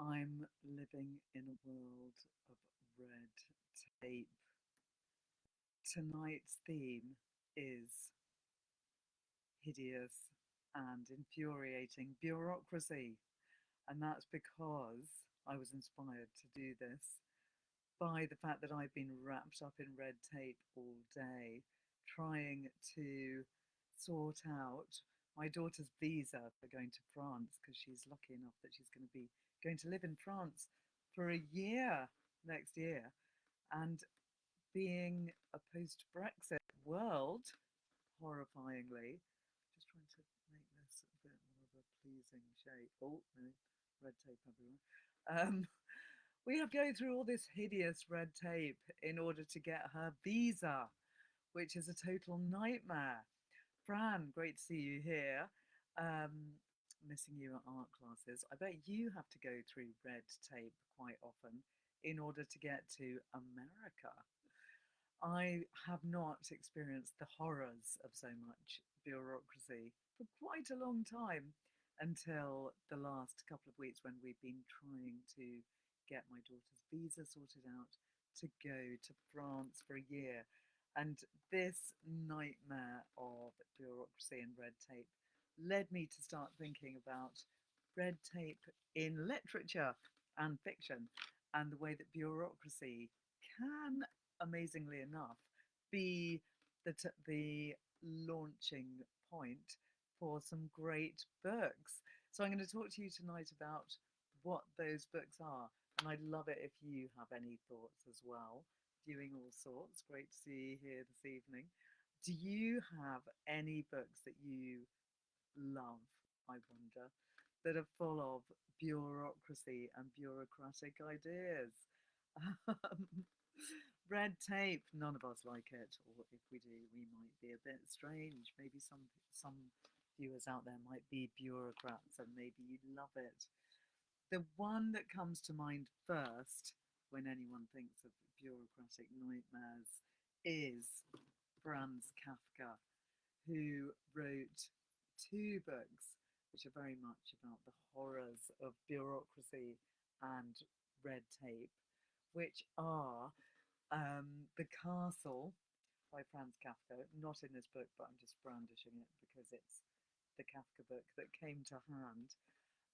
I'm living in a world of red tape. Tonight's theme is hideous and infuriating bureaucracy. And that's because I was inspired to do this by the fact that I've been wrapped up in red tape all day, trying to sort out my daughter's visa for going to France because she's lucky enough that she's going to be going to live in France for a year next year. And being a post Brexit world, horrifyingly, just trying to make this a bit more of a pleasing shape. Oh, no, red tape everywhere. We have to go through all this hideous red tape in order to get her visa, which is a total nightmare. Fran, great to see you here. Um, Missing you at art classes. I bet you have to go through red tape quite often in order to get to America. I have not experienced the horrors of so much bureaucracy for quite a long time until the last couple of weeks when we've been trying to get my daughter's visa sorted out to go to France for a year. And this nightmare of bureaucracy and red tape led me to start thinking about red tape in literature and fiction and the way that bureaucracy can, amazingly enough, be the launching point for some great books. So I'm going to talk to you tonight about what those books are, and I'd love it if you have any thoughts as well. Viewing all sorts, great to see you here this evening. Do you have any books that you love, I wonder, that are full of bureaucracy and bureaucratic ideas? Um, Red tape, none of us like it, or if we do, we might be a bit strange. Maybe some viewers out there might be bureaucrats and maybe you love it. The one that comes to mind first when anyone thinks of bureaucratic nightmares is Franz Kafka, who wrote two books which are very much about the horrors of bureaucracy and red tape, which are The Castle by Franz Kafka, not in this book, but I'm just brandishing it because it's the Kafka book that came to hand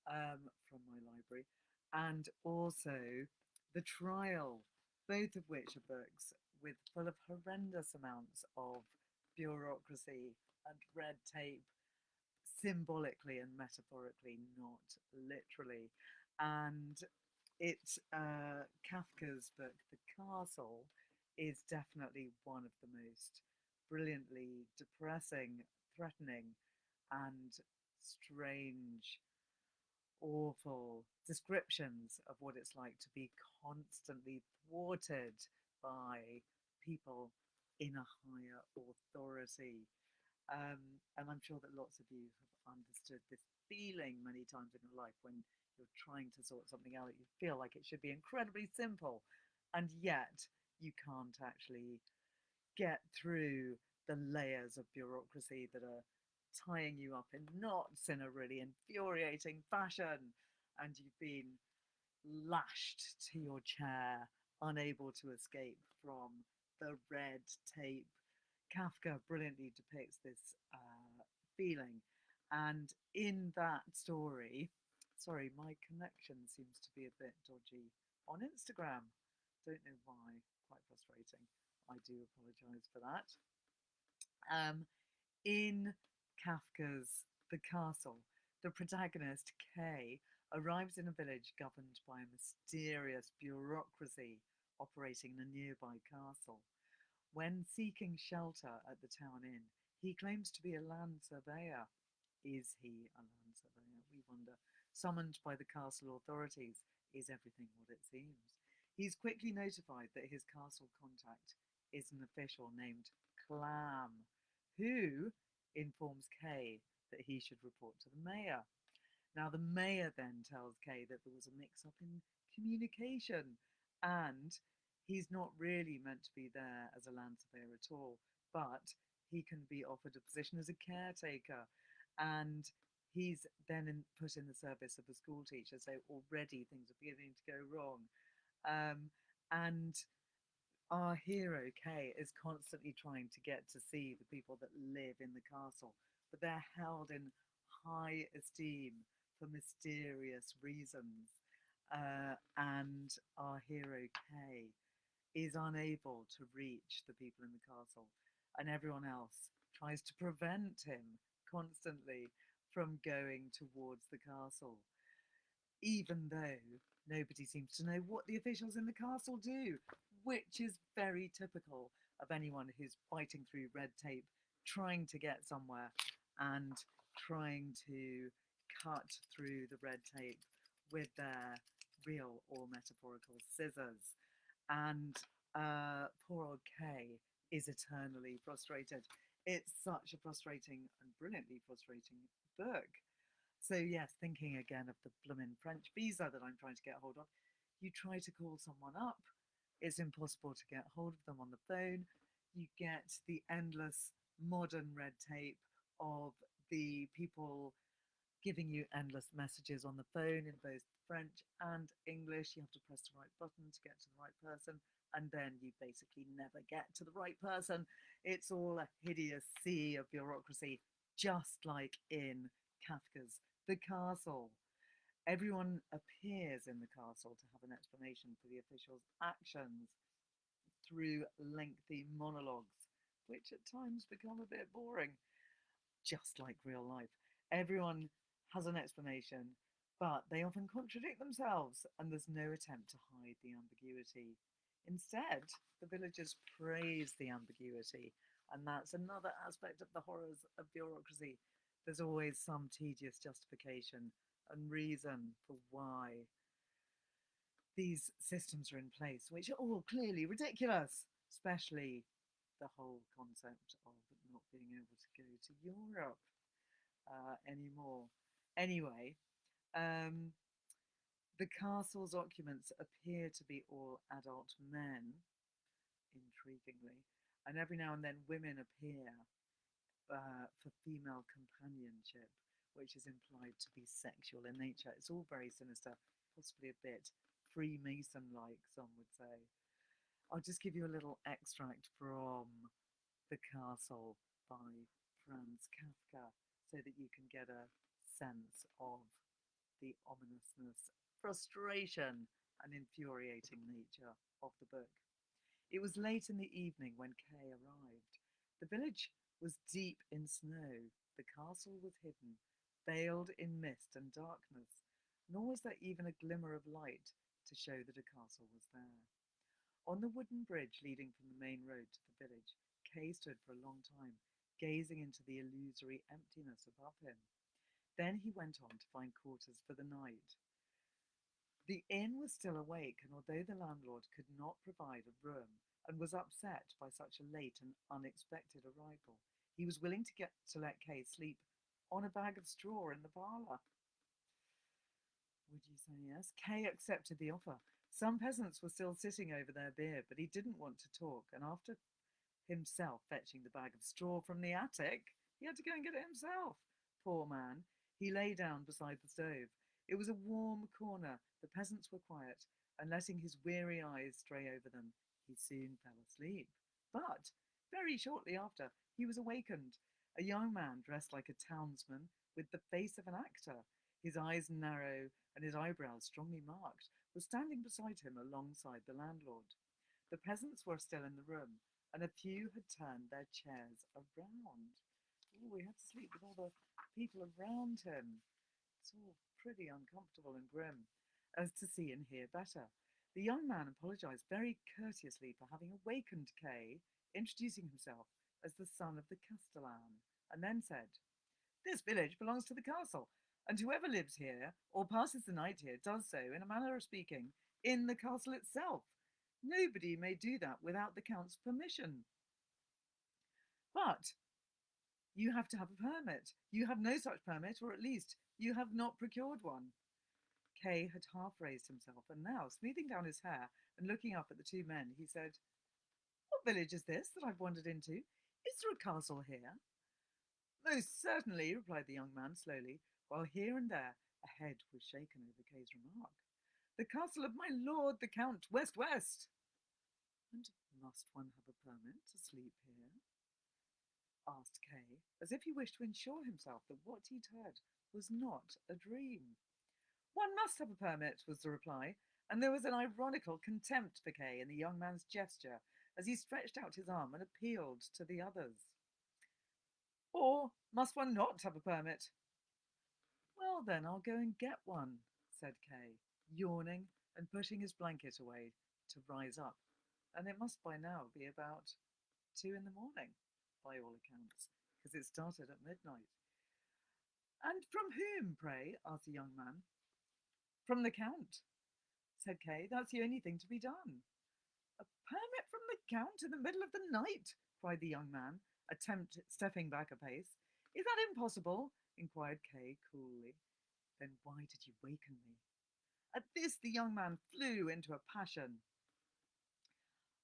from my library, and also The Trial, both of which are books with full of horrendous amounts of bureaucracy and red tape, symbolically and metaphorically, not literally. And it's Kafka's book, The Castle, is definitely one of the most brilliantly depressing, threatening, and strange, awful descriptions of what it's like to be constantly thwarted by people in a higher authority. And I'm sure that lots of you have understood this feeling many times in your life when you're trying to sort something out that you feel like it should be incredibly simple, and yet you can't actually get through the layers of bureaucracy that are tying you up in knots in a really infuriating fashion, and you've been lashed to your chair, unable to escape from the red tape. Kafka brilliantly depicts this feeling. And in that story, sorry, my connection seems to be a bit dodgy on Instagram. Don't know why, quite frustrating. I do apologise for that. Um, in Kafka's The Castle, the protagonist, Kay, arrives in a village governed by a mysterious bureaucracy operating in a nearby castle. When seeking shelter at the town inn, he claims to be a land surveyor. Is he a land surveyor? We wonder. Summoned by the castle authorities, is everything what it seems? He's quickly notified that his castle contact is an official named Clam, who informs Kay that he should report to the mayor. Now, the mayor then tells Kay that there was a mix up in communication and he's not really meant to be there as a land surveyor at all, but he can be offered a position as a caretaker. And He's then put in the service of a school teacher, so already things are beginning to go wrong. Um, and our hero Kay is constantly trying to get to see the people that live in the castle, but they're held in high esteem for mysterious reasons. And our hero Kay is unable to reach the people in the castle, and everyone else tries to prevent him constantly from going towards the castle, even though nobody seems to know what the officials in the castle do, which is very typical of anyone who's fighting through red tape, trying to get somewhere and trying to cut through the red tape with their real or metaphorical scissors. And poor old Kay is eternally frustrated. It's such a frustrating and brilliantly frustrating book. So yes, thinking again of the bloomin' French visa that I'm trying to get hold of, you try to call someone up, it's impossible to get hold of them on the phone. You get the endless modern red tape of the people giving you endless messages on the phone in both French and English. You have to press the right button to get to the right person, and then you basically never get to the right person. It's all a hideous sea of bureaucracy, just like in Kafka's The Castle. Everyone appears in the castle to have an explanation for the officials' actions through lengthy monologues, which at times become a bit boring, just like real life. Everyone has an explanation, but they often contradict themselves, and there's no attempt to hide the ambiguity. Instead, the villagers praise the ambiguity, and that's another aspect of the horrors of bureaucracy. There's always some tedious justification and reason for why these systems are in place, which are all clearly ridiculous, especially the whole concept of not being able to go to Europe anymore. Anyway, um, the castle's occupants appear to be all adult men, intriguingly, and every now and then women appear for female companionship, which is implied to be sexual in nature. It's all very sinister, possibly a bit Freemason like, some would say. I'll just give you a little extract from The Castle by Franz Kafka so that you can get a sense of the ominousness, frustration, and infuriating nature of the book. It was late in the evening when Kay arrived. The village was deep in snow. The castle was hidden, veiled in mist and darkness, nor was there even a glimmer of light to show that a castle was there. On the wooden bridge leading from the main road to the village, Kay stood for a long time, gazing into the illusory emptiness above him. Then he went on to find quarters for the night. The inn was still awake, and although the landlord could not provide a room and was upset by such a late and unexpected arrival, he was willing to let Kay sleep on a bag of straw in the parlour. Would you say yes? Kay accepted the offer. Some peasants were still sitting over their beer, but he didn't want to talk, and after himself fetching the bag of straw from the attic, he had to go and get it himself. Poor man. He lay down beside the stove. It was a warm corner. The peasants were quiet, and letting his weary eyes stray over them, he soon fell asleep. But very shortly after, he was awakened. A young man dressed like a townsman, with the face of an actor, his eyes narrow and his eyebrows strongly marked, was standing beside him alongside the landlord. The peasants were still in the room, and a few had turned their chairs around. Oh, he had to sleep with all the people around him. It's all pretty uncomfortable and grim, as to see and hear better. The young man apologized very courteously for having awakened Kay, introducing himself as the son of the Castellan, and then said, "This village belongs to the castle, and whoever lives here or passes the night here does so, in a manner of speaking, in the castle itself. Nobody may do that without the count's permission. But you have to have a permit. You have no such permit, or at least you have not procured one." Kay had half raised himself, and now, smoothing down his hair and looking up at the two men, he said, "What village is this that I've wandered into? Is there a castle here?" "Most certainly," replied the young man slowly. while here and there a head was shaken over Kay's remark. The castle of my lord the Count West West! And must one have a permit to sleep here? Asked Kay, as if he wished to assure himself that what he'd heard was not a dream. One must have a permit, was the reply, and there was an ironical contempt for Kay in the young man's gesture as he stretched out his arm and appealed to the others. Or must one not have a permit? Well, then I'll go and get one, said Kay, yawning and pushing his blanket away to rise up. And it must by now be about 2 in the morning, by all accounts, because it started at midnight. And from whom, pray? Asked the young man. From the Count, said Kay. That's the only thing to be done. A permit from the Count in the middle of the night, cried the young man, stepping back a pace. Is that impossible? Inquired Kay coolly. Then why did you waken me? At this the young man flew into a passion.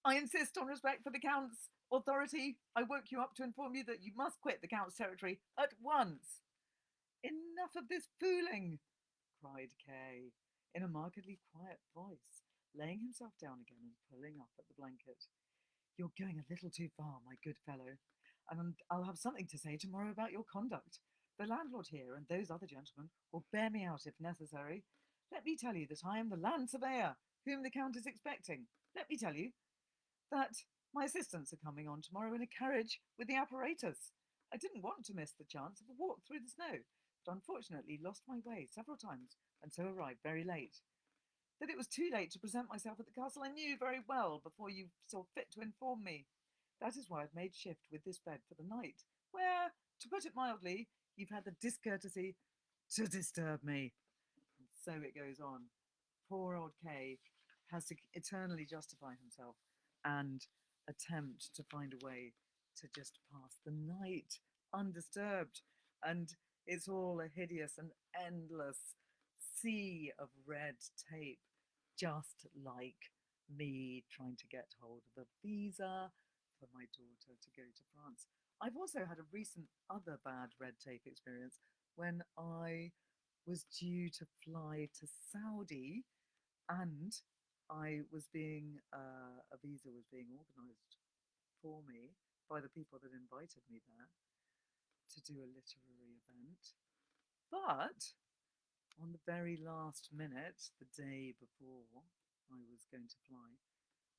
I insist on respect for the Count's authority. I woke you up to inform you that you must quit the Count's territory at once. Enough of this fooling, cried Kay, in a markedly quiet voice, laying himself down again and pulling up at the blanket. You're going a little too far, my good fellow, and I'll have something to say tomorrow about your conduct. The landlord here and those other gentlemen will bear me out if necessary. Let me tell you that I am the land surveyor, whom the Count is expecting. Let me tell you that my assistants are coming on tomorrow in a carriage with the apparatus. I didn't want to miss the chance of a walk through the snow, but unfortunately lost my way several times and so arrived very late. That it was too late to present myself at the castle I knew very well before you saw fit to inform me. That is why I've made shift with this bed for the night, where, to put it mildly, you've had the discourtesy to disturb me. And so it goes on. Poor old Kay has to eternally justify himself and attempt to find a way to just pass the night undisturbed. And it's all a hideous and endless sea of red tape, just like me trying to get hold of a visa for my daughter to go to France. I've also had a recent other bad red tape experience when I was due to fly to Saudi, and a visa was being organised for me by the people that invited me there to do a literary event. But on the very last minute, the day before I was going to fly,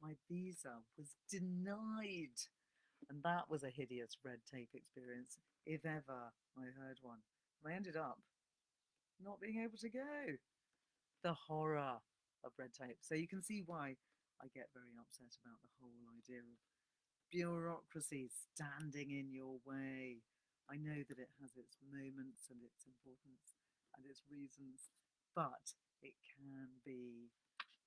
my visa was denied. And that was a hideous red tape experience, if ever I heard one. And I ended up not being able to go. The horror of red tape. So you can see why I get very upset about the whole idea of bureaucracy standing in your way. I know that it has its moments and its importance and its reasons, but it can be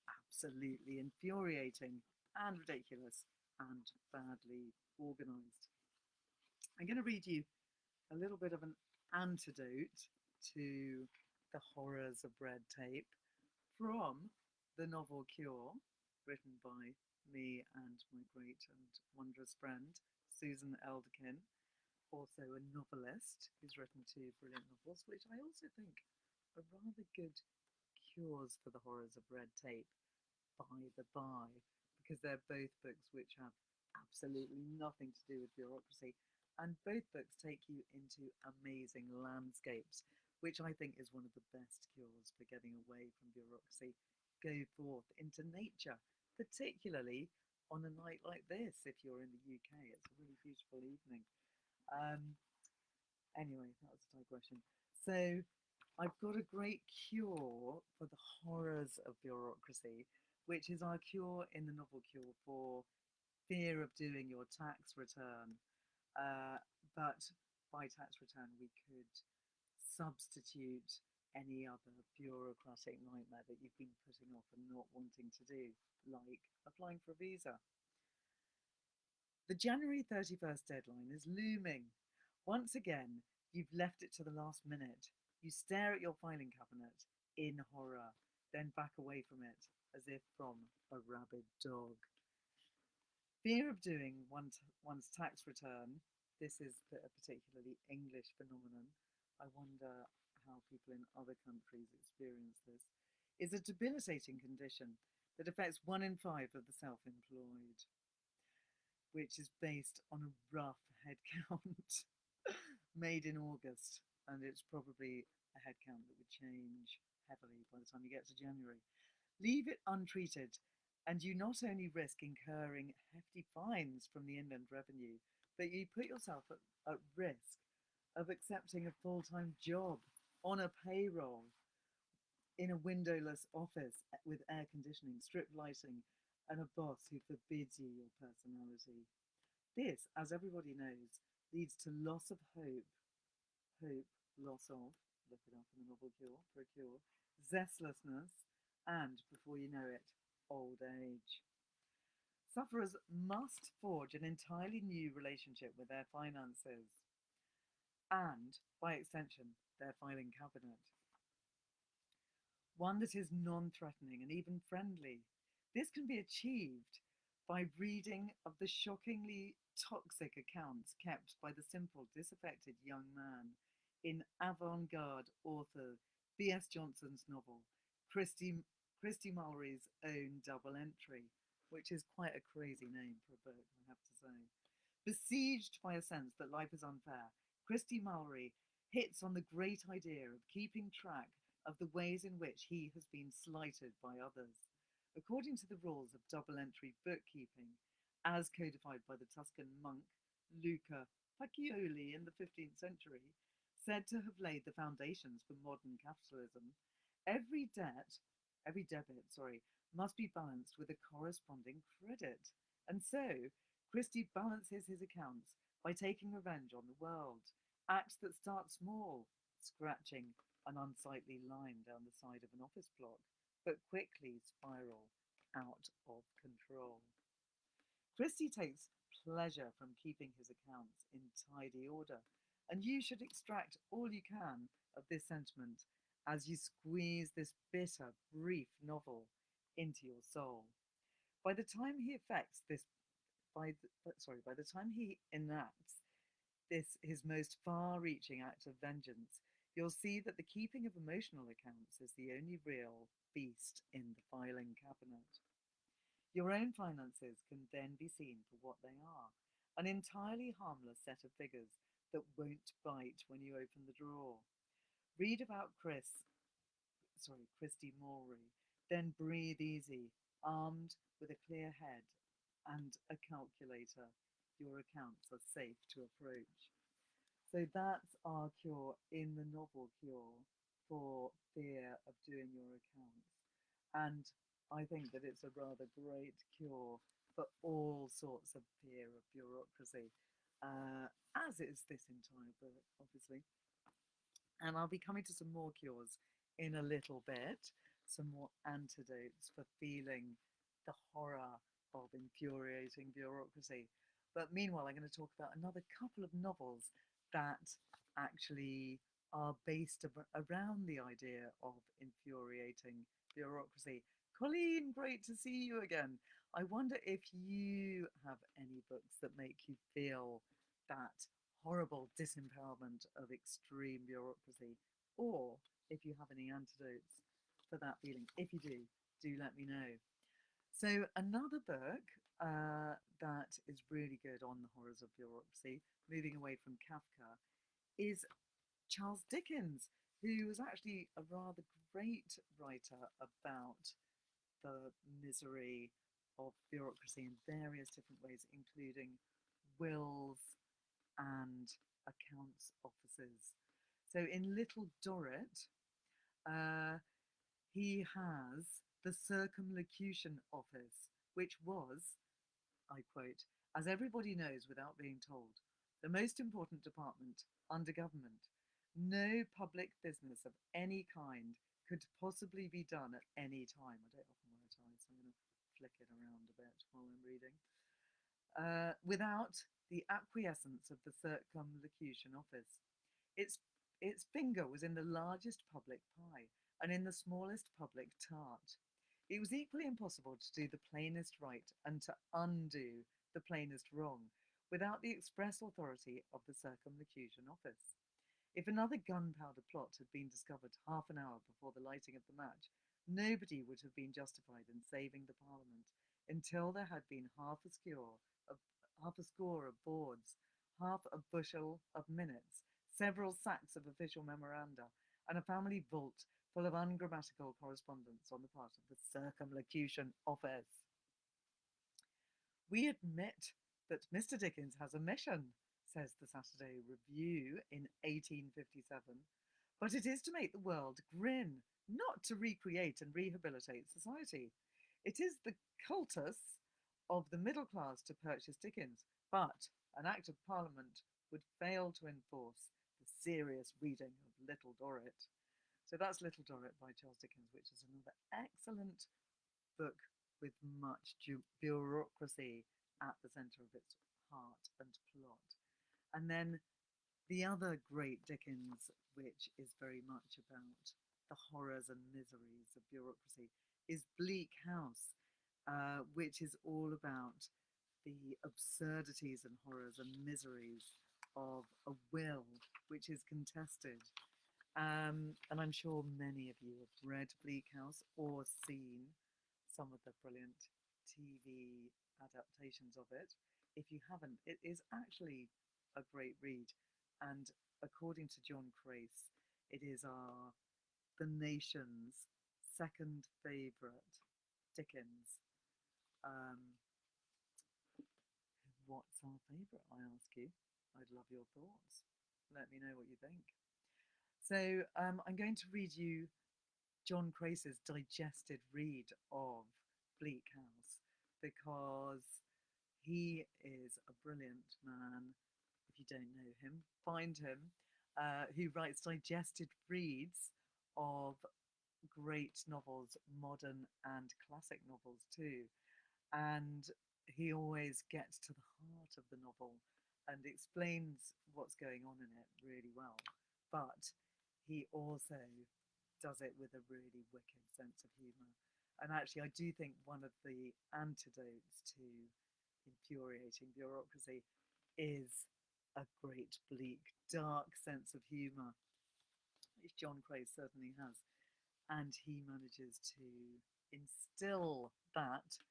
absolutely infuriating and ridiculous and badly organised. I'm going to read you a little bit of an antidote to the horrors of red tape from the novel Cure, written by me and my great and wondrous friend Susan Elderkin, also a novelist who's written 2 brilliant novels, which I also think are rather good cures for the horrors of red tape, by the by, because they're both books which have absolutely nothing to do with bureaucracy, and both books take you into amazing landscapes, which I think is one of the best cures for getting away from bureaucracy. Go forth into nature, particularly on a night like this. If you're in the UK, it's a really beautiful evening. Anyway, that was a digression. So I've got a great cure for the horrors of bureaucracy, which is our cure in the novel Cure for fear of doing your tax return. But by tax return, we could substitute any other bureaucratic nightmare that you've been putting off and not wanting to do, like applying for a visa. The January 31st deadline is looming. Once again, you've left it to the last minute. You stare at your filing cabinet in horror, then back away from it as if from a rabid dog. Fear of doing one's tax return. This is a particularly English phenomenon. I wonder how people in other countries experience this, is a debilitating condition that affects 1 in 5 of the self employed, which is based on a rough head count made in August. And it's probably a head count that would change heavily by the time you get to January. Leave it untreated, and you not only risk incurring hefty fines from the Inland Revenue, but you put yourself at risk of accepting a full time job on a payroll in a windowless office with air conditioning, strip lighting, and a boss who forbids you your personality. This, as everybody knows, leads to loss of hope, loss of, look it up in the novel Cure, for a cure, zestlessness, and before you know it, old age. Sufferers must forge an entirely new relationship with their finances and, by extension, their filing cabinet. One that is non threatening and even friendly. This can be achieved by reading of the shockingly toxic accounts kept by the simple, disaffected young man in avant garde author B.S. Johnson's novel, Christy Mulry's Own Double Entry, which is quite a crazy name for a book, I have to say. Besieged by a sense that life is unfair, Christy Mulry hits on the great idea of keeping track of the ways in which he has been slighted by others. According to the rules of double entry bookkeeping, as codified by the Tuscan monk Luca Pacioli in the 15th century, said to have laid the foundations for modern capitalism, every debit, must be balanced with a corresponding credit. And so, Christie balances his accounts by taking revenge on the world. Acts that start small, scratching an unsightly line down the side of an office block, but quickly spiral out of control. Christie takes pleasure from keeping his accounts in tidy order, and you should extract all you can of this sentiment as you squeeze this bitter, brief novel into your soul. By the time he effects this, by the time he enacts this his most far-reaching act of vengeance, you'll see that the keeping of emotional accounts is the only real beast in the filing cabinet. Your own finances can then be seen for what they are, an entirely harmless set of figures that won't bite when you open the drawer. Read about Christy Mulry, then breathe easy, armed with a clear head and a calculator. Your accounts are safe to approach. So that's our cure in the novel Cure for fear of doing your accounts. And I think that it's a rather great cure for all sorts of fear of bureaucracy, as is this entire book, obviously. And I'll be coming to some more cures in a little bit, some more antidotes for feeling the horror of infuriating bureaucracy. But meanwhile, I'm going to talk about another couple of novels that actually are based around the idea of infuriating bureaucracy. Colleen, great to see you again. I wonder if you have any books that make you feel that horrible disempowerment of extreme bureaucracy, or if you have any antidotes for that feeling. If you do let me know. So another book that is really good on the horrors of bureaucracy, moving away from Kafka, is Charles Dickens, who was actually a rather great writer about the misery of bureaucracy in various different ways, including wills and accounts officers. So in Little Dorrit, he has the Circumlocution Office, which was, I quote, as everybody knows without being told, the most important department under government. No public business of any kind could possibly be done at any time. I don't often wear a tie, so I'm going to flick it around a bit while I'm reading. Without the acquiescence of the Circumlocution Office. Its finger was in the largest public pie and in the smallest public tart. It was equally impossible to do the plainest right and to undo the plainest wrong without the express authority of the Circumlocution Office. If another gunpowder plot had been discovered half an hour before the lighting of the match, nobody would have been justified in saving the Parliament until there had been of, half a score of boards, half a bushel of minutes, several sacks of official memoranda, and a family vault full of ungrammatical correspondence on the part of the Circumlocution Office. We admit that Mr. Dickens has a mission, says the Saturday Review in 1857, but it is to make the world grin, not to recreate and rehabilitate society. It is the cultus of the middle class to purchase Dickens, but an Act of Parliament would fail to enforce the serious reading of Little Dorrit. So that's Little Dorrit by Charles Dickens, which is another excellent book with much bureaucracy at the centre of its heart and plot. And then the other great Dickens, which is very much about the horrors and miseries of bureaucracy, is Bleak House, which is all about the absurdities and horrors and miseries of a will which is contested. And I'm sure many of you have read Bleak House or seen some of the brilliant TV adaptations of it. If you haven't, it is actually a great read. And according to John Crace, it is the nation's second favourite Dickens. Um, what's our favourite, I ask you? I'd love your thoughts. Let me know what you think. So I'm going to read you John Crace's digested read of Bleak House because he is a brilliant man. If you don't know him, find him. Who writes digested reads of great novels, modern and classic novels too. And he always gets to the heart of the novel and explains what's going on in it really well. But he also does it with a really wicked sense of humour. And actually, I do think one of the antidotes to infuriating bureaucracy is a great, bleak, dark sense of humour, which John Crace certainly has. And he manages to instill that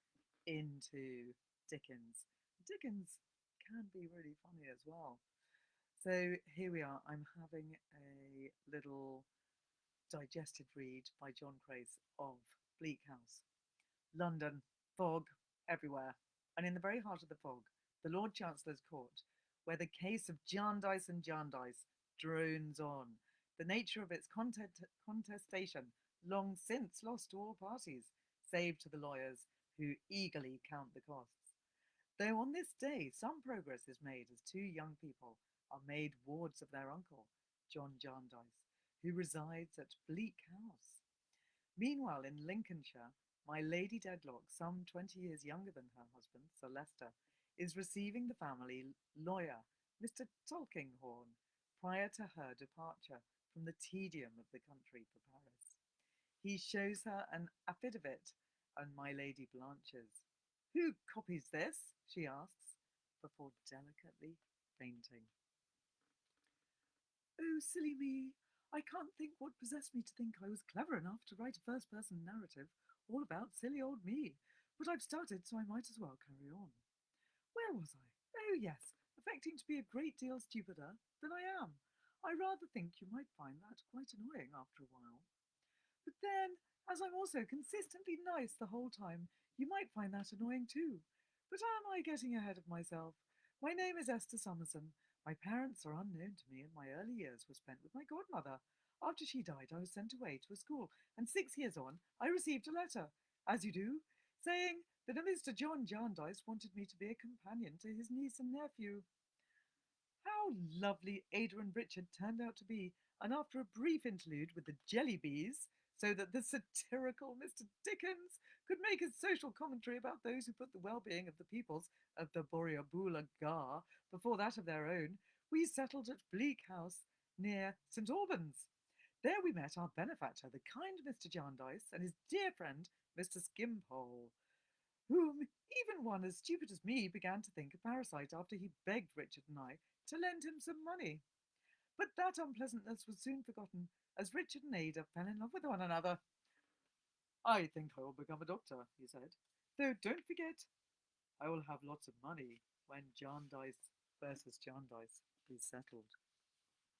into Dickens. Dickens can be really funny as well. So here we are. I'm having a little digested read by John Crace of Bleak House. London, fog everywhere, and in the very heart of the fog, the Lord Chancellor's Court, where the case of Jarndyce and Jarndyce drones on, the nature of its contestation long since lost to all parties, save to the lawyers who eagerly count the costs. Though on this day some progress is made as two young people are made wards of their uncle, John Jarndyce, who resides at Bleak House. Meanwhile, in Lincolnshire, my Lady Dedlock, some 20 years younger than her husband, Sir Leicester, is receiving the family lawyer, Mr. Tulkinghorn, prior to her departure from the tedium of the country for Paris. He shows her an affidavit, and my lady blanches. Who copies this? She asks, before delicately fainting. Oh, silly me! I can't think what possessed me to think I was clever enough to write a first person narrative all about silly old me, but I've started, so I might as well carry on. Where was I? Oh, yes, affecting to be a great deal stupider than I am. I rather think you might find that quite annoying after a while. But then, as I'm also consistently nice the whole time, you might find that annoying too. But am I getting ahead of myself? My name is Esther Summerson. My parents are unknown to me, and my early years were spent with my godmother. After she died, I was sent away to a school, and 6 years on, I received a letter, as you do, saying that a Mr. John Jarndyce wanted me to be a companion to his niece and nephew. How lovely Ada and Richard turned out to be, and after a brief interlude with the Jellybees, so that the satirical Mr. Dickens could make a social commentary about those who put the well-being of the peoples of the Borrioboola Gha before that of their own, we settled at Bleak House near St. Albans. There we met our benefactor, the kind Mr. Jarndyce, and his dear friend, Mr. Skimpole, whom even one as stupid as me began to think a parasite after he begged Richard and I to lend him some money. But that unpleasantness was soon forgotten as Richard and Ada fell in love with one another. I think I will become a doctor, he said. Though don't forget, I will have lots of money when Jarndyce versus Jarndyce is settled.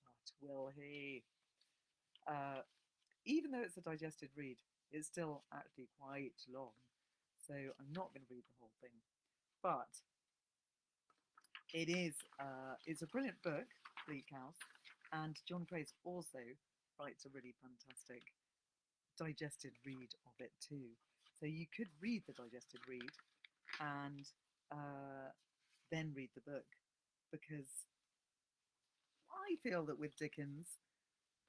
But will he? Uh, Even though it's a digested read, it's still actually quite long. So I'm not going to read the whole thing. But it's a brilliant book, Bleak House, and John Crace also writes a really fantastic digested read of it too. So you could read the digested read and uh, then read the book, because I feel that with Dickens,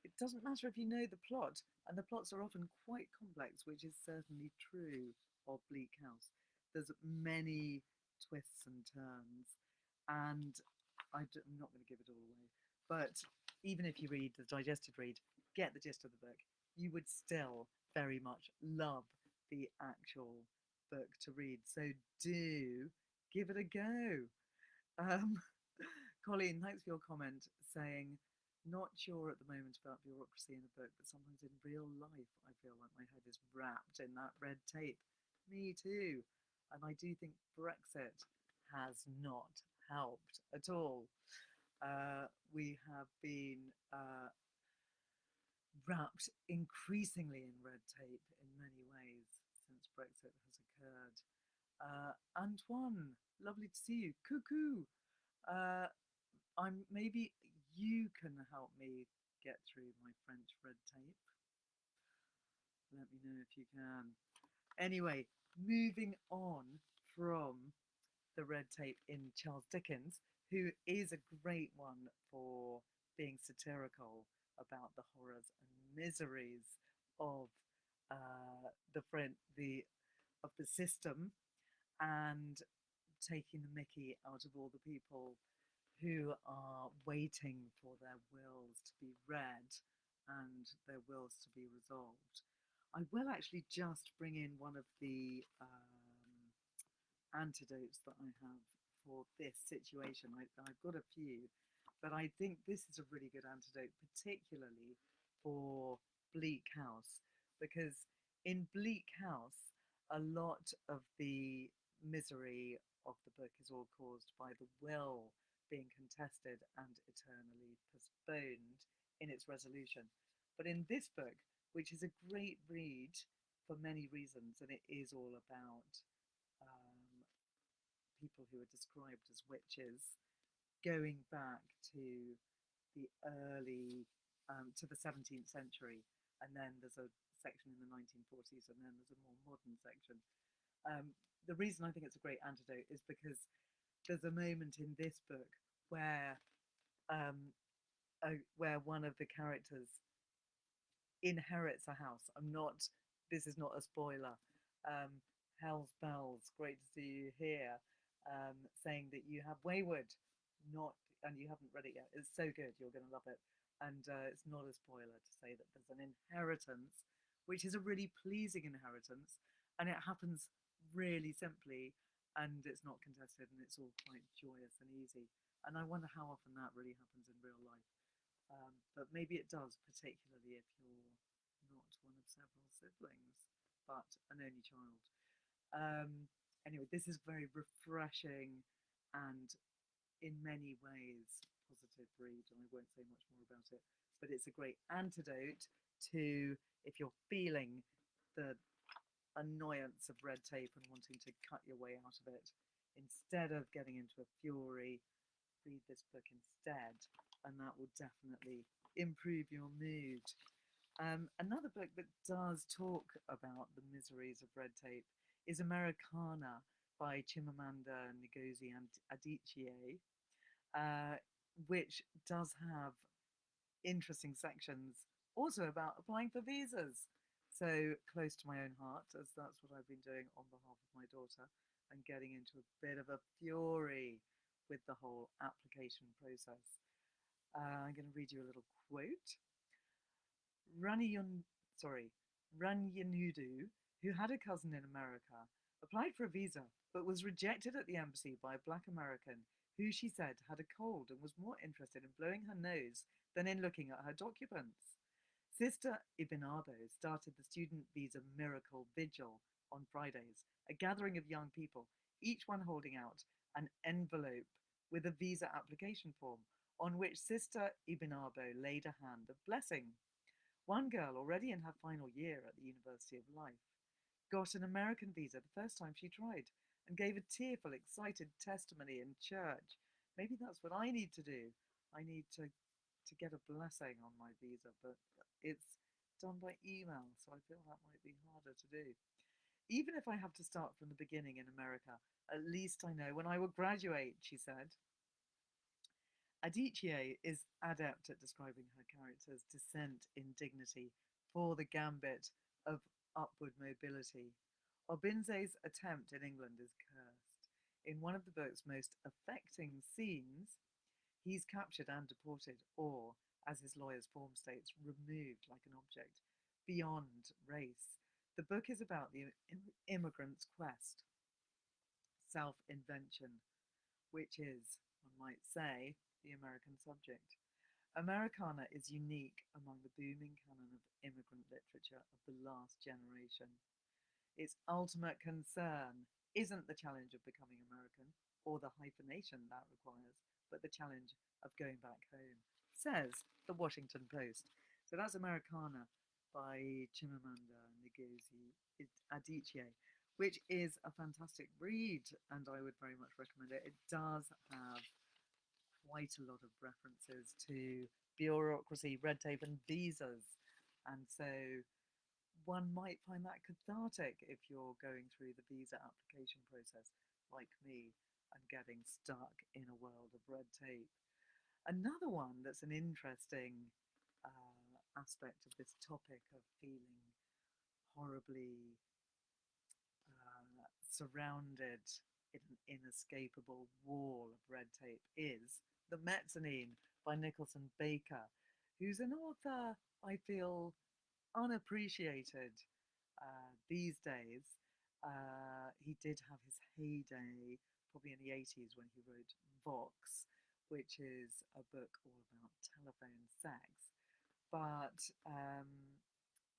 it doesn't matter if you know the plot, and the plots are often quite complex, which is certainly true of Bleak House. There's many twists and turns, and I'm not going to give it all away. But even if you read the digested read, get the gist of the book, you would still very much love the actual book to read. So do give it a go. Um, Colleen, thanks for your comment saying, not sure at the moment about bureaucracy in a book, but sometimes in real life, I feel like my head is wrapped in that red tape. Me too. And I do think Brexit has not helped at all. We have been wrapped increasingly in red tape in many ways since Brexit has occurred. Antoine, lovely to see you. Cuckoo. Uh, I'm maybe you can help me get through my French red tape. Let me know if you can. Anyway, moving on from the red tape in Charles Dickens, who is a great one for being satirical about the horrors and miseries of the of the system, and taking the mickey out of all the people who are waiting for their wills to be read and their wills to be resolved. I will actually just bring in one of the antidotes that I have for this situation. I've got a few, but I think this is a really good antidote, particularly for Bleak House, because in Bleak House, a lot of the misery of the book is all caused by the will being contested and eternally postponed in its resolution. But in this book, which is a great read for many reasons, and it is all about um, people who are described as witches, going back to the early to the 17th century, and then there's a section in the 1940s, and then there's a more modern section. The reason I think it's a great antidote is because there's a moment in this book where where one of the characters inherits a house. I'm not. This is not a spoiler. Hell's bells. Great to see you here. Saying that you have Wayward, not, and you haven't read it yet. It's so good. You're going to love it. And it's not a spoiler to say that there's an inheritance, which is a really pleasing inheritance, and it happens really simply, and it's not contested, and it's all quite joyous and easy. And I wonder how often that really happens in real life. But maybe it does, particularly if you're not one of several siblings, but an only child. Anyway, this is very refreshing and in many ways positive read, and I won't say much more about it, but it's a great antidote to if you're feeling the annoyance of red tape and wanting to cut your way out of it. Instead of getting into a fury, read this book instead, and that will definitely improve your mood. Another book that does talk about the miseries of red tape is Americana by Chimamanda Ngozi Adichie, which does have interesting sections also about applying for visas. So close to my own heart, as that's what I've been doing on behalf of my daughter, and getting into a bit of a fury with the whole application process. I'm going to read you a little quote. Rani sorry, Ranyanudu, who had a cousin in America, applied for a visa but was rejected at the embassy by a black American who she said had a cold and was more interested in blowing her nose than in looking at her documents. Sister Ibn Arbo started the Student Visa Miracle Vigil on Fridays, a gathering of young people, each one holding out an envelope with a visa application form on which Sister Ibn Arbo laid a hand of blessing. One girl, already in her final year at the University of Life, got an American visa the first time she tried and gave a tearful, excited testimony in church. Maybe that's what I need to do. I need to get a blessing on my visa, but it's done by email, so I feel that might be harder to do. Even if I have to start from the beginning in America, at least I know when I will graduate, she said. Adichie is adept at describing her character's descent in dignity for the gambit of upward mobility. Obinze's attempt in England is cursed. In one of the book's most affecting scenes, he's captured and deported, or, as his lawyer's form states, removed like an object beyond race. The book is about the immigrant's quest, self invention, which is, one might say, the American subject. Americana is unique among the booming canon of immigrant literature of the last generation. Its ultimate concern isn't the challenge of becoming American or the hyphenation that requires, but the challenge of going back home, says the Washington Post. So that's Americana by Chimamanda Ngozi Adichie, which is a fantastic read, and I would very much recommend it. It does have quite a lot of references to bureaucracy, red tape, and visas, and so one might find that cathartic if you're going through the visa application process, like me, and getting stuck in a world of red tape. Another one that's an interesting aspect of this topic of feeling horribly surrounded in an inescapable wall of red tape is The Mezzanine by Nicholson Baker, who's an author I feel unappreciated these days. He did have his heyday probably in the 80s when he wrote Vox, which is a book all about telephone sex. But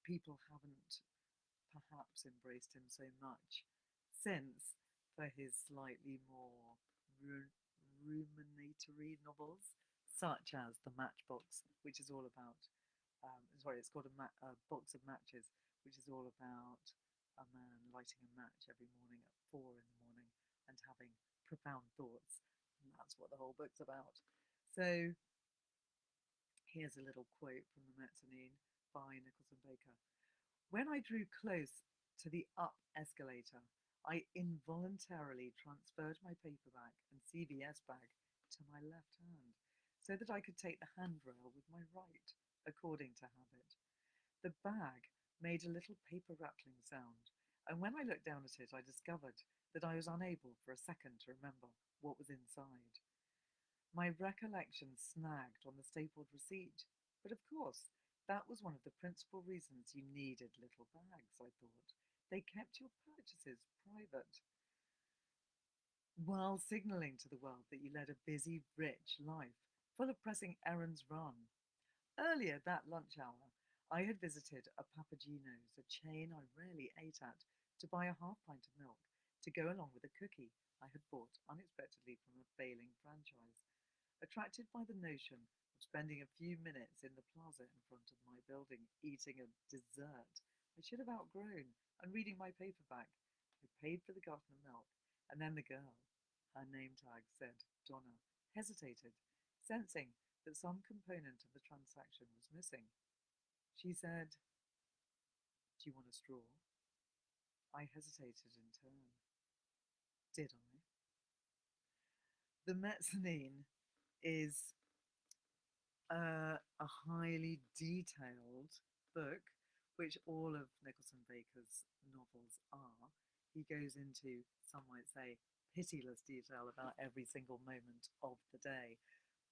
people haven't perhaps embraced him so much since for his slightly more ruminatory novels, such as The Matchbox, which is all about it's called a box of matches, which is all about a man lighting a match every morning at 4 in the morning and having profound thoughts. And that's what the whole book's about. So here's a little quote from The Mezzanine by Nicholson Baker. When I drew close to the up escalator, I involuntarily transferred my paperback and CVS bag to my left hand so that I could take the handrail with my right, according to habit. The bag made a little paper rattling sound, and when I looked down at it, I discovered that I was unable for a second to remember what was inside. My recollection snagged on the stapled receipt, but of course, that was one of the principal reasons you needed little bags, I thought. They kept your purchases private, while signalling to the world that you led a busy, rich life, full of pressing errands run. Earlier that lunch hour, I had visited a Papagino's, a chain I rarely ate at, to buy a half pint of milk to go along with a cookie I had bought unexpectedly from a failing franchise. Attracted by the notion of spending a few minutes in the plaza in front of my building eating a dessert I should have outgrown and reading my paperback, I paid for the carton of milk, and then the girl, her name tag said Donna, hesitated, sensing that some component of the transaction was missing. She said, "Do you want a straw?" I hesitated in turn. Did I? The Mezzanine is a highly detailed book, which all of Nicholson Baker's novels are. He goes into, some might say, pitiless detail about every single moment of the day,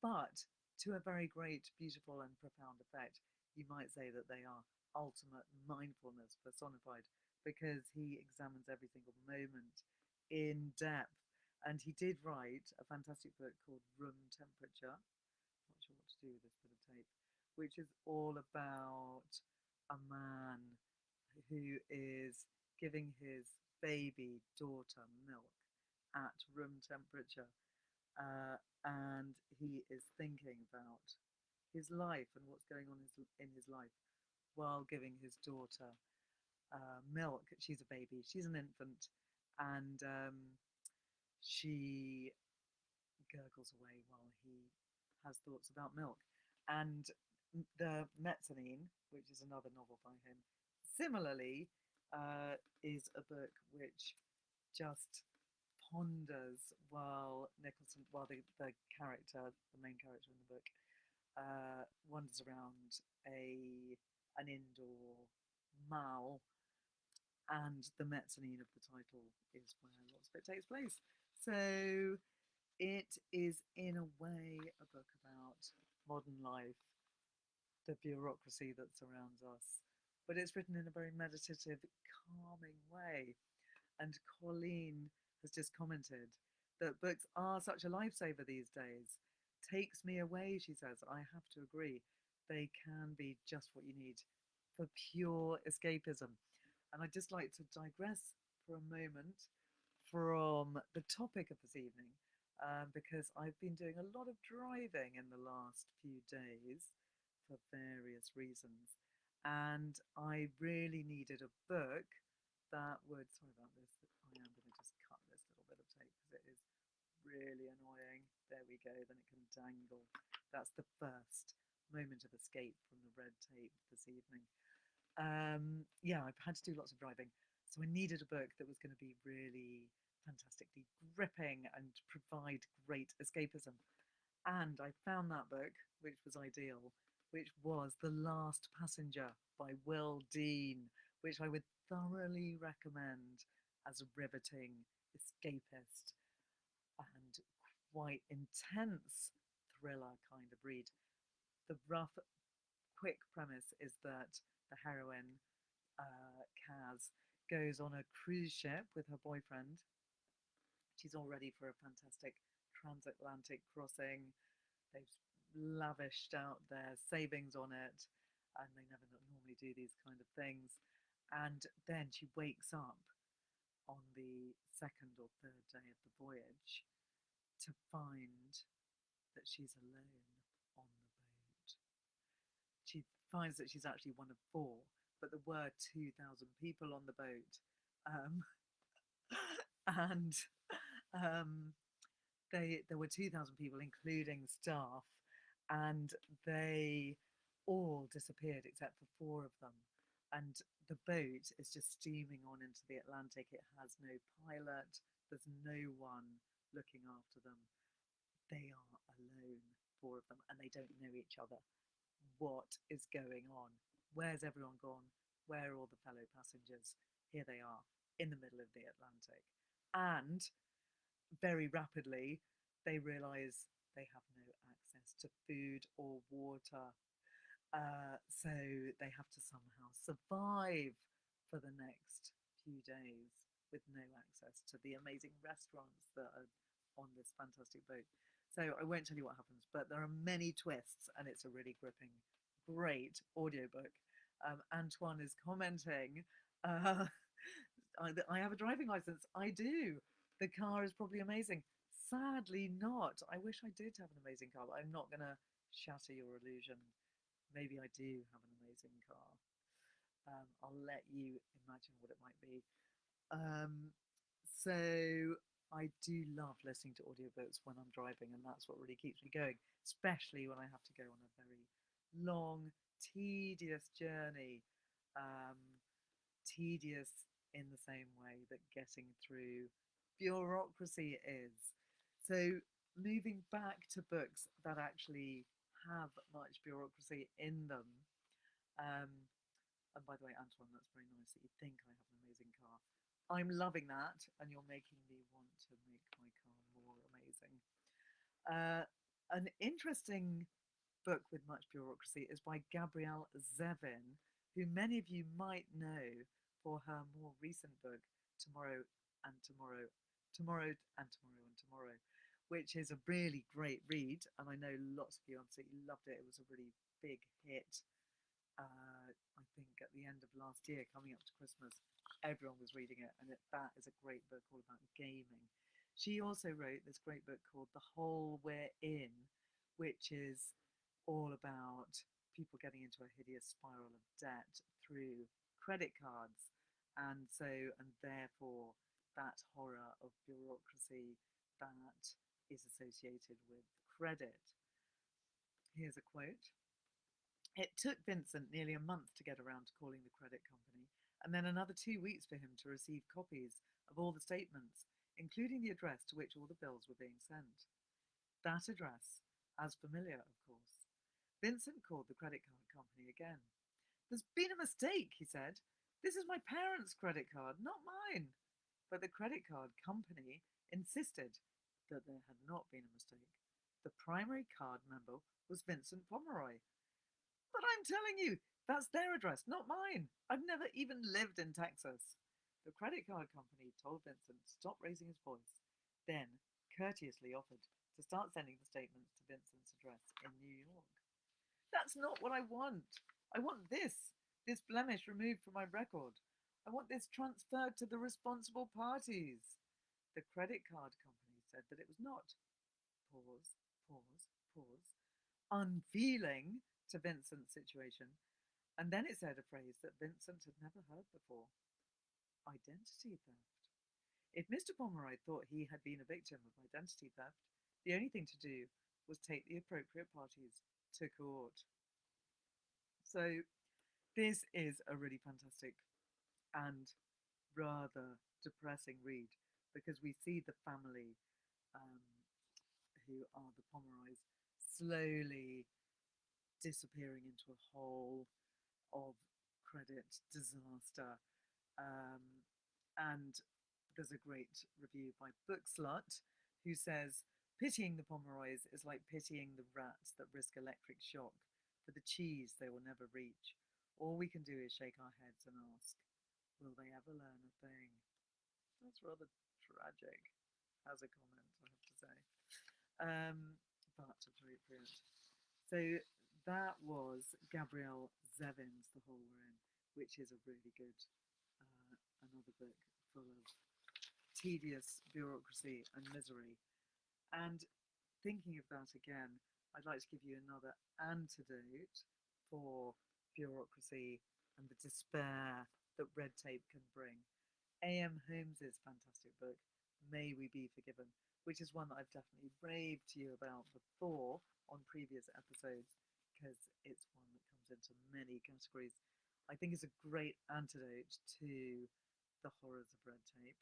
but to a very great, beautiful, and profound effect. You might say that they are ultimate mindfulness personified because he examines every single moment in depth. And he did write a fantastic book called Room Temperature. Not sure what to do with this bit of tape, which is all about a man who is giving his baby daughter milk at room temperature. And he is thinking about his life and what's going on in his life while giving his daughter milk. She's a baby, she's an infant, and she gurgles away while he has thoughts about milk. And the Mezzanine, which is another novel by him, similarly is a book which just ponders while the character, the main character in the book, wanders around an indoor mall, and the mezzanine of the title is where lots of it takes place. So it is, in a way, a book about modern life, the bureaucracy that surrounds us, but it's written in a very meditative, calming way. And Colleen has just commented that books are such a lifesaver these days. Takes me away, she says. I have to agree. They can be just what you need for pure escapism. And I'd just like to digress for a moment from the topic of this evening, because I've been doing a lot of driving in the last few days for various reasons. And I really needed a book that would, sorry about this, I am going to just cut this little bit of tape because it is really annoying. There we go, then it can dangle. That's the first moment of escape from the red tape this evening. Yeah, I've had to do lots of driving, so I needed a book that was going to be really fantastically gripping and provide great escapism. And I found that book, which was ideal, which was The Last Passenger by Will Dean, which I would thoroughly recommend as a riveting, escapist, and quite intense thriller kind of read. The rough, quick premise is that the heroine, Kaz, goes on a cruise ship with her boyfriend. She's all ready for a fantastic transatlantic crossing. They've lavished out their savings on it, and they never normally do these kind of things. And then she wakes up on the second or third day of the voyage to find that she's alone on the boat. She finds that she's actually one of four, but there were 2,000 people on the boat. Um, and um, there were 2,000 people, including staff, and they all disappeared except for four of them. And the boat is just steaming on into the Atlantic. It has no pilot, there's no one looking after them. They are alone, four of them, and they don't know each other. What is going on? Where's everyone gone? Where are all the fellow passengers? Here they are in the middle of the Atlantic. And very rapidly, they realize they have no access to food or water. So they have to somehow survive for the next few days with no access to the amazing restaurants that are on this fantastic boat. So I won't tell you what happens, but there are many twists, and it's a really gripping, great audiobook. Antoine is commenting, uh, I have a driving license. I do. The car is probably amazing. Sadly, not. I wish I did have an amazing car, but I'm not going to shatter your illusion. Maybe I do have an amazing car. I'll let you imagine what it might be. Um, so I do love listening to audiobooks when I'm driving, and that's what really keeps me going, especially when I have to go on a very long, tedious journey. Um, Tedious in the same way that getting through bureaucracy is. So moving back to books that actually have much bureaucracy in them. Um, and by the way, Antoine, that's very nice that you think I have an amazing car. I'm loving that, and you're making me want to make my car more amazing. An interesting book with much bureaucracy is by Gabrielle Zevin, who many of you might know for her more recent book, Tomorrow and Tomorrow Tomorrow and Tomorrow and Tomorrow, which is a really great read. And I know lots of you absolutely loved it. It was a really big hit. I think at the end of last year, coming up to Christmas, everyone was reading it, and that is a great book all about gaming. She also wrote this great book called The Hole We're In, which is all about people getting into a hideous spiral of debt through credit cards. And therefore, that horror of bureaucracy that is associated with credit. Here's a quote. It took Vincent nearly a month to get around to calling the credit company, and then another 2 weeks for him to receive copies of all the statements, including the address to which all the bills were being sent. That address, as familiar, of course. Vincent called the credit card company again. There's been a mistake, he said. This is my parents' credit card, not mine. But the credit card company insisted that there had not been a mistake. The primary card member was Vincent Pomeroy. But I'm telling you, that's their address, not mine. I've never even lived in Texas. The credit card company told Vincent to stop raising his voice, then courteously offered to start sending the statements to Vincent's address in New York. That's not what I want. I want this blemish removed from my record. I want this transferred to the responsible parties. The credit card company said that it was not. Pause, pause, pause. Unfeeling to Vincent's situation, and then it said a phrase that Vincent had never heard before: identity theft. If Mr. Pomeroy thought he had been a victim of identity theft, the only thing to do was take the appropriate parties to court. So, this is a really fantastic and rather depressing read because we see the family um, who are the Pomeroys slowly disappearing into a hole of credit disaster. Um, and there's a great review by Bookslut who says, pitying the Pomeroys is like pitying the rats that risk electric shock for the cheese they will never reach. All we can do is shake our heads and ask, will they ever learn a thing? That's rather tragic as a comment, I have to say. But appropriate. So that was Gabrielle Zevin's The Hole We're In, which is a really good, another book full of tedious bureaucracy and misery. And thinking of that again, I'd like to give you another antidote for bureaucracy and the despair that red tape can bring. A.M. Holmes's fantastic book, May We Be Forgiven, which is one that I've definitely raved to you about before on previous episodes because it's one that comes into many categories. I think it's a great antidote to the horrors of red tape.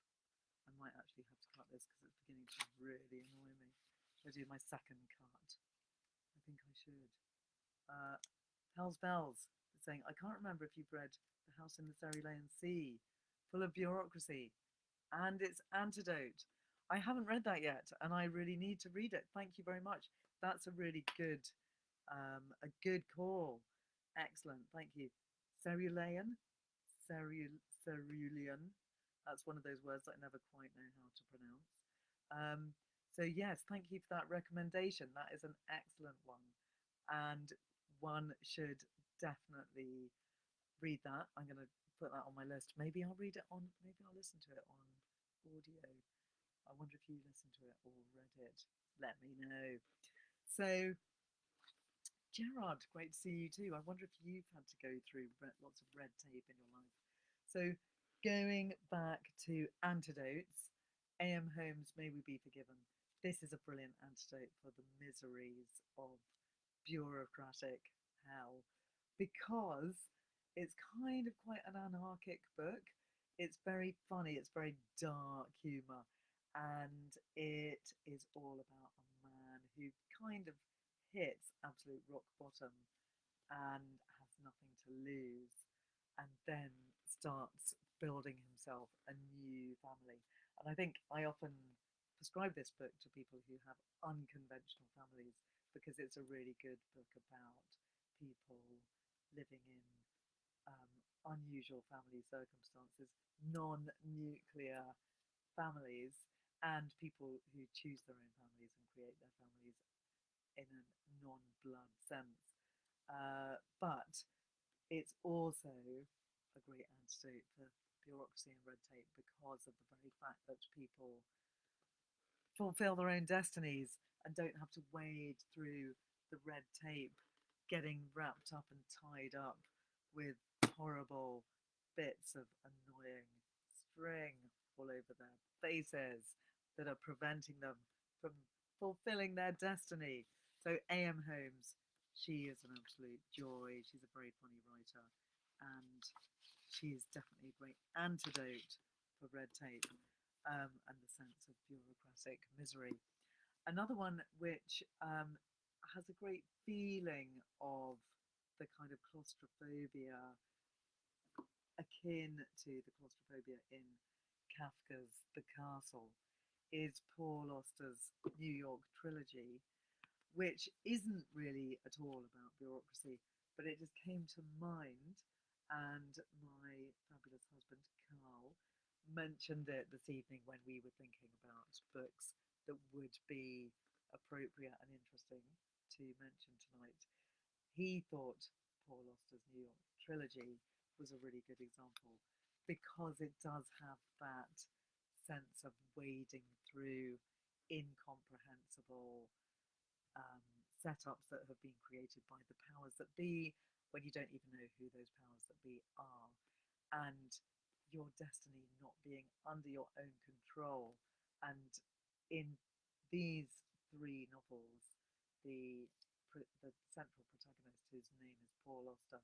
I might actually have to cut this because it's beginning to really annoy me. Should I do my second cut? I think I should. Hell's Bells is saying, I can't remember if you've read The House in the Cerulean Sea, full of bureaucracy and its antidote. I haven't read that yet, and I really need to read it. Thank you very much. That's a really good, a good call. Excellent. Thank you. Cerulean, cerulean. That's one of those words that I never quite know how to pronounce. So yes, thank you for that recommendation. That is an excellent one, and one should definitely read that. I'm going to put that on my list. Maybe I'll read it on. Maybe I'll listen to it on audio. I wonder if you listened to it or read it. Let me know. So, Gerard, great to see you too. I wonder if you've had to go through lots of red tape in your life. So, going back to antidotes, A.M. Holmes, May We Be Forgiven. This is a brilliant antidote for the miseries of bureaucratic hell because it's kind of quite an anarchic book. It's very funny, it's very dark humour, and it is all about a man who kind of hits absolute rock bottom and has nothing to lose, and then starts building himself a new family. And I think I often prescribe this book to people who have unconventional families because it's a really good book about people living in unusual family circumstances, non nuclear families. and people who choose their own families and create their families in a non-blood sense. But it's also a great antidote for bureaucracy and red tape because of the very fact that people fulfill their own destinies and don't have to wade through the red tape, getting wrapped up and tied up with horrible bits of annoying string all over their faces that are preventing them from fulfilling their destiny. So, A.M. Holmes, she is an absolute joy. She's a very funny writer, and she is definitely a great antidote for red tape and the sense of bureaucratic misery. Another one which has a great feeling of the kind of claustrophobia akin to the claustrophobia in Kafka's The Castle is Paul Auster's New York trilogy, which isn't really at all about bureaucracy, but it just came to mind. And my fabulous husband, Carl, mentioned it this evening when we were thinking about books that would be appropriate and interesting to mention tonight. He thought Paul Auster's New York trilogy was a really good example because it does have that sense of wading through incomprehensible um, setups that have been created by the powers that be when you don't even know who those powers that be are, and your destiny not being under your own control. And in these three novels, the the central protagonist, whose name is Paul Auster,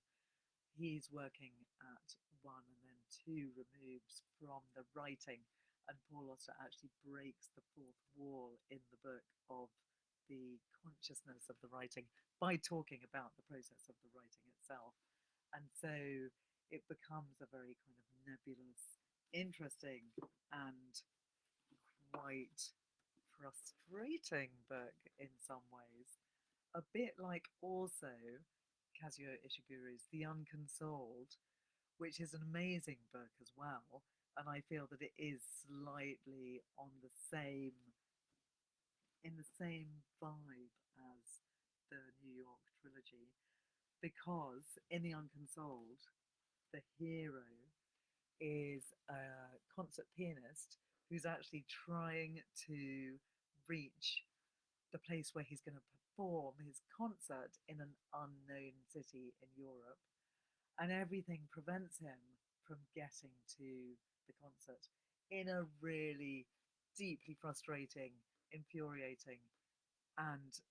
he's working at one and then two removes from the writing, and Paul Auster actually breaks the fourth wall in the book of the consciousness of the writing by talking about the process of the writing itself. And so it becomes a very kind of nebulous, interesting, and quite frustrating book in some ways. A bit like also Kazuo Ishiguro's The Unconsoled, which is an amazing book as well. And I feel that it is slightly on the same, in the same vibe as the New York trilogy, because in The Unconsoled, the hero is a concert pianist who's actually trying to reach the place where he's going to perform his concert in an unknown city in Europe, and everything prevents him from getting to the concert in a really deeply frustrating, infuriating, and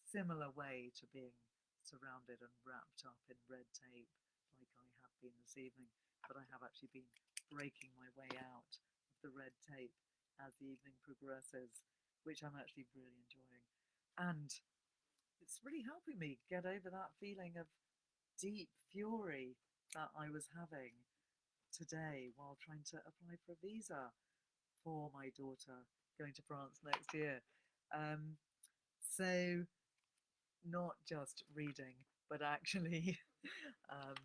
similar way to being surrounded and wrapped up in red tape, like I have been this evening. But I have actually been breaking my way out of the red tape as the evening progresses, which I'm actually really enjoying. And it's really helping me get over that feeling of deep fury that I was having today while trying to apply for a visa for my daughter going to France next year. Um, so, not just reading, but actually um,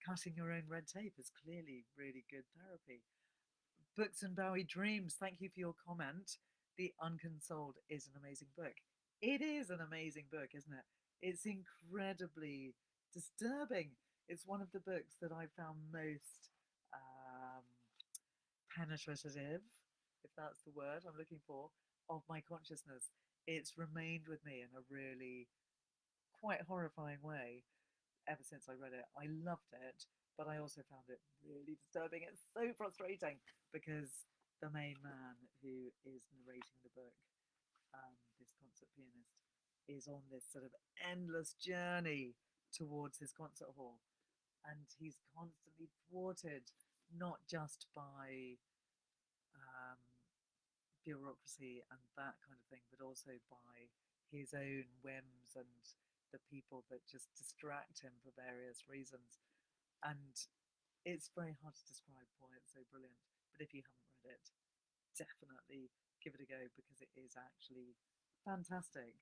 cutting your own red tape is clearly really good therapy. Books and Bowie Dreams, thank you for your comment. The Unconsoled is an amazing book. It is an amazing book, isn't it? It's incredibly disturbing. It's one of the books that I found most um, penetrative, if that's the word I'm looking for, of my consciousness. It's remained with me in a really quite horrifying way ever since I read it. I loved it, but I also found it really disturbing. It's so frustrating because the main man who is narrating the book, this concert pianist, is on this sort of endless journey towards his concert hall. And he's constantly thwarted, not just by um, bureaucracy and that kind of thing, but also by his own whims and the people that just distract him for various reasons. And it's very hard to describe why it's so brilliant. But if you haven't read it, definitely give it a go because it is actually fantastic.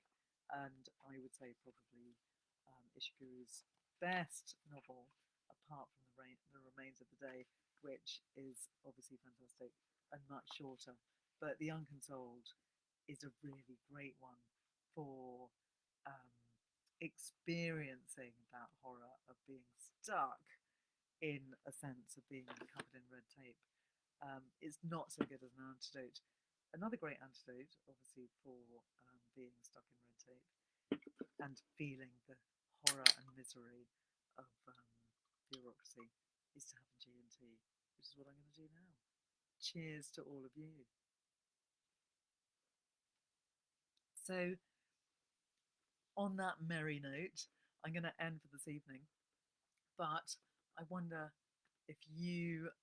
And I would say probably Ishiguro's best novel, apart from the Remains of the Day, which is obviously fantastic and much shorter. but The Unconsoled is a really great one for um, experiencing that horror of being stuck in a sense of being covered in red tape. It's not so good as an antidote. Another great antidote, obviously, for being stuck in red tape and feeling the horror and misery of bureaucracy is to have a G&T, which is what I'm going to do now. Cheers to all of you. So, on that merry note, I'm going to end for this evening. But I wonder if you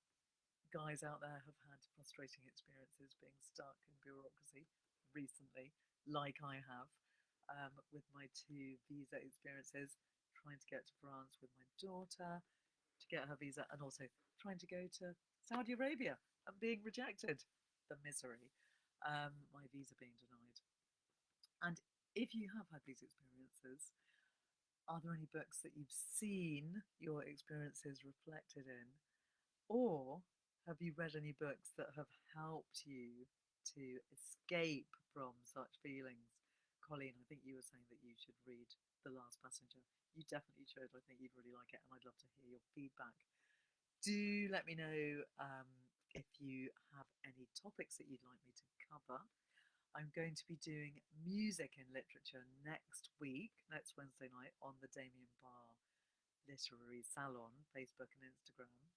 guys out there have had frustrating experiences being stuck in bureaucracy recently, like I have, with my two visa experiences, trying to get to France with my daughter to get her visa, and also trying to go to Saudi Arabia and being rejected. The misery, my visa being denied. And if you have had these experiences, are there any books that you've seen your experiences reflected in? Or have you read any books that have helped you to escape from such feelings? Colleen, I think you were saying that you should read The Last Passenger. You definitely should. I think you'd really like it, and I'd love to hear your feedback. Do let me know if you have any topics that you'd like me to cover. I'm going to be doing music in literature next week, next Wednesday night, on the Damien Barr Literary Salon, Facebook and Instagram.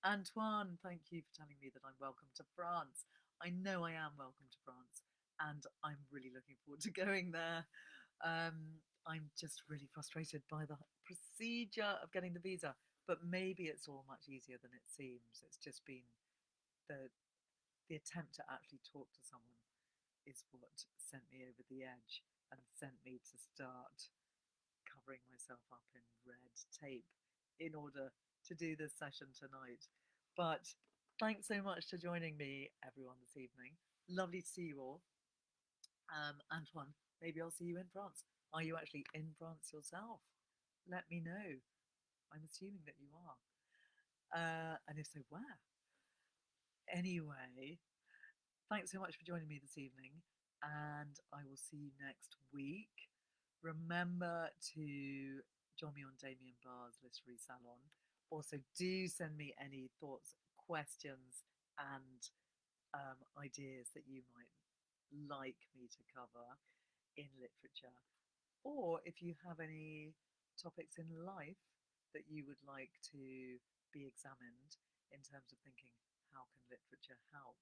Antoine, thank you for telling me that I'm welcome to France. I know I am welcome to France, and I'm really looking forward to going there. I'm just really frustrated by the procedure of getting the visa, but maybe it's all much easier than it seems. It's just been the the attempt to actually talk to someone is what sent me over the edge and sent me to start covering myself up in red tape in order to do this session tonight. But thanks so much for joining me, everyone, this evening. Lovely to see you all. Antoine, maybe I'll see you in France. Are you actually in France yourself? Let me know. I'm assuming that you are. And if so, where? Anyway, thanks so much for joining me this evening, and I will see you next week. Remember to join me on Damien Barr's Literary Salon. Also, do send me any thoughts, questions, and ideas that you might like me to cover in literature. Or if you have any topics in life that you would like to be examined in terms of thinking, how can literature help?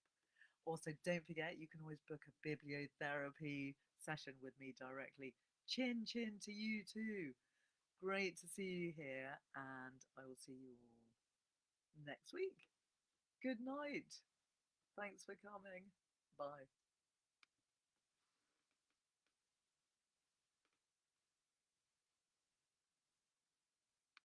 Also, don't forget, you can always book a bibliotherapy session with me directly. Chin chin to you too. Great to see you here, and I will see you all next week. Good night. Thanks for coming. Bye.